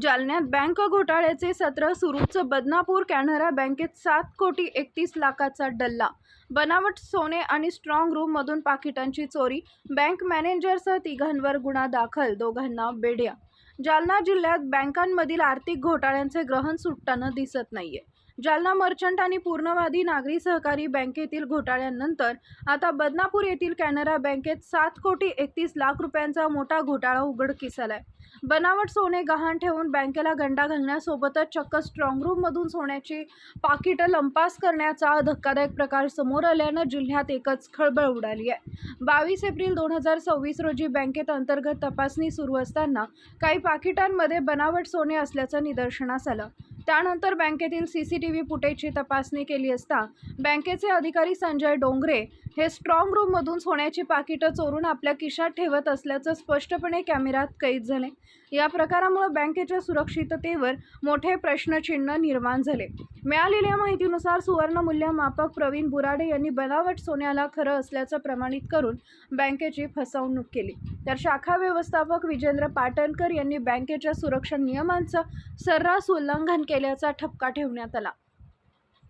जालन्यात बँक घोटाळ्याचे सत्र सुरूच. बदनापूर कॅनरा बँकेत 7,31,00,000चा डल्ला. बनावट सोने आणि स्ट्रॉंग रूममधून पाकिटांची चोरी. बँक मॅनेजरसह तिघांवर गुन्हा दाखल, दोघांना बेड्या. जालना जिल्ह्यात बँकांमधील आर्थिक घोटाळ्यांचे ग्रहण सुटताना दिसत नाहीये. जालना मर्चंट आणि पूर्णवादी नागरी सहकारी बँकेतील घोटाळ्यानंतर आता बदनापूर येथील कॅनरा बँकेत 7,31,00,000 रुपयांचा मोठा घोटाळा उघडकीस आलाय. बनावट सोने गहाण ठेवून बँकेला गंडा घालण्यासोबतच चक्क स्ट्रॉंग रूममधून सोन्याची पाकिटं लंपास करण्याचा धक्कादायक प्रकार समोर आल्यानं जिल्ह्यात एकच खळबळ उडाली आहे. 22 एप्रिल 2026 रोजी बँकेत अंतर्गत तपासणी सुरू असताना काही पाकिटांमध्ये बनावट सोने असल्याचं निदर्शनास आलं. त्यानंतर बँकेतील CCTV फुटेजची तपासणी केली असता बँकेचे अधिकारी संजय डोंगरे हे स्ट्रॉंग रूममधून सोन्याची पाकिटं चोरून आपल्या खिशात ठेवत असल्याचं स्पष्टपणे कॅमेऱ्यात कैद झाले. या प्रकारामुळे बँकेच्या सुरक्षिततेवर मोठे प्रश्नचिन्ह निर्माण झाले. मिळालेल्या माहितीनुसार सुवर्ण मूल्यमापक प्रवीण बुराडे यांनी बनावट सोन्याला खरं असल्याचं प्रमाणित करून बँकेची फसवणूक केली. तर शाखा व्यवस्थापक विजेंद्र पाटणकर यांनी बँकेच्या सुरक्षा नियमांचं सर्रास उल्लंघन केल्याचा ठपका ठेवण्यात आला.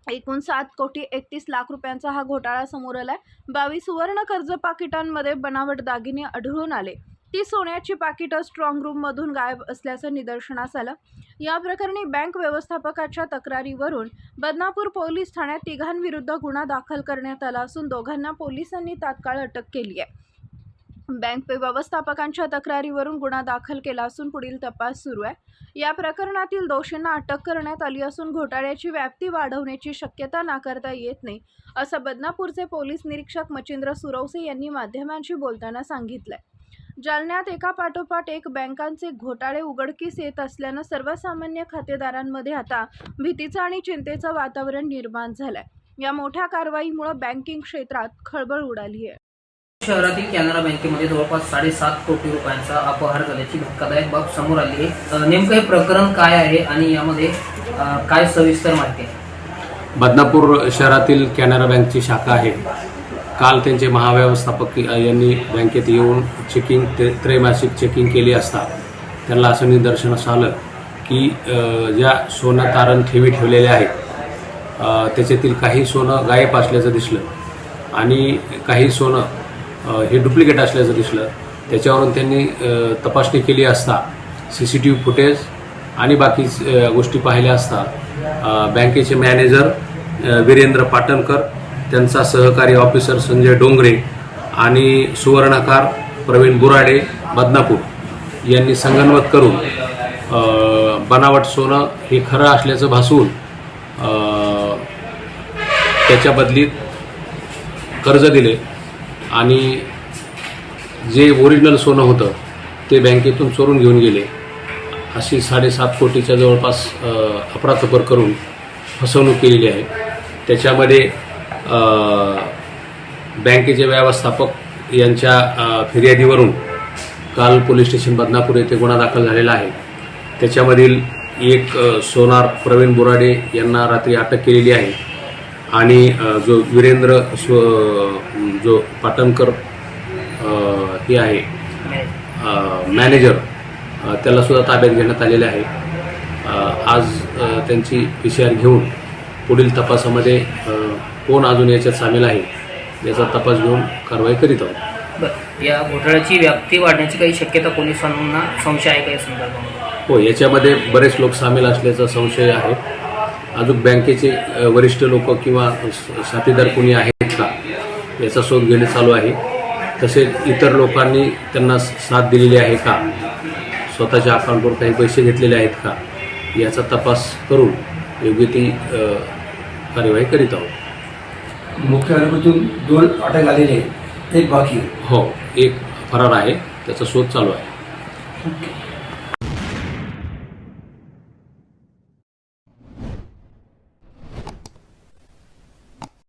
एकूण 7,31,00,000 रुपयांचा हा घोटाळा समोर आलाय. 22 सुवर्ण कर्ज पाकिटांमध्ये बनावट दागिने आढळून आले. ती सोन्याची पाकिटं स्ट्रॉंग रूममधून गायब असल्याचं निदर्शनास आलं. या प्रकरणी बँक व्यवस्थापकाच्या तक्रारीवरून बदनापूर पोलीस ठाण्यात तिघांविरुद्ध गुन्हा दाखल करण्यात आला असून दोघांना पोलिसांनी तात्काळ अटक केली आहे. बँक व्यवस्थापकांच्या तक्रारीवरून गुन्हा दाखल केला असून पुढील तपास सुरू आहे. या प्रकरणातील दोषींना अटक करण्यात आली असून घोटाळ्याची व्याप्ती वाढवण्याची शक्यता नाकारता येत नाही, असं बदनापूरचे पोलीस निरीक्षक मच्छिंद्र सुरवसे यांनी माध्यमांशी बोलताना सांगितलंय. जालन्यात एकापाठोपाठ एक बँकांचे घोटाळे उघडकीस येत असल्यानं सर्वसामान्य खातेदारांमध्ये आता भीतीचं आणि चिंतेचं वातावरण निर्माण झालंय. या मोठ्या कारवाईमुळे बँकिंग क्षेत्रात खळबळ उडाली आहे. शहरातील कॅनरा बँकेमध्ये जवळपास 7.5 कोटी रुपयांचा अपहार झाल्याची धक्कादायक बाब समोर आली आहे. नेमकं हे प्रकरण काय आहे आणि यामध्ये काय सविस्तर माहिती आहे? बदनापूर शहरातील कॅनरा बँकची शाखा आहे. काल त्यांचे महाव्यवस्थापक यांनी बँकेत येऊन त्रैमासिक चेकिंग केली असता त्यांना असं निदर्शनास आलं की ज्या सोनं तारण ठेवी ठेवलेल्या आहेत त्याच्यातील काही सोनं गायब असल्याचं दिसलं आणि काही सोनं हे डुप्लिकेट असल्याचं दिसलं. त्याच्यावरून त्यांनी तपासणी केली असता CCTV फुटेज आणि बाकी गोष्टी पाहिल्या असता बँकेचे मॅनेजर वीरेंद्र पाटणकर, त्यांचा सहकारी ऑफिसर संजय डोंगरे आणि सुवर्णकार प्रवीण बुराडे बदनापूर यांनी संगनमत करून बनावट सोनं हे खरं असल्याचं भासवून त्याच्या बदलीत कर्ज दिले आणि जे ओरिजिनल सोनं होतं ते बँकेतून चोरून घेऊन गेले. अशी 7.5 कोटीच्या जवळपास अफरातफर करून फसवणूक केलेली आहे. त्याच्यामध्ये बँकेचे व्यवस्थापक यांच्या फिर्यादीवरून काल पोलीस स्टेशन बदनापूर येथे गुन्हा दाखल झालेला आहे. त्याच्यामधील एक सोनार प्रवीण बुराडे यांना रात्री अटक केलेली आहे आणि जो वीरेंद्र जो पाटणकर हे आहे मॅनेजर, त्याला सुद्धा ताब्यात घेण्यात आलेले आहे. आज त्यांची PCR घेऊन पुढील तपासामध्ये कोण अजून याच्यात सामील आहे याचा तपास घेऊन कारवाई करीत आहोत. बरं, या घोटाळ्याची व्याप्ती वाढण्याची काही शक्यता पोलिसांना संशय आहे का या संदर्भामध्ये? हो, याच्यामध्ये बरेच लोक सामील असल्याचा संशय आहे. अजून बँकेचे वरिष्ठ लोक किंवा साथीदार कोणी आहेत का याचा शोध घेणे चालू आहे. तसेच इतर लोकांनी त्यांना साथ दिलेली आहे का, स्वतःच्या अकाउंटवर काही पैसे घेतलेले आहेत का याचा तपास करून योग्य ती कार्यवाही करीत आहोत. मुख्य आरोपीतून 2 अटक आलेले आहेत, एक बाकी. हो, एक फरार आहे, त्याचा शोध चालू आहे.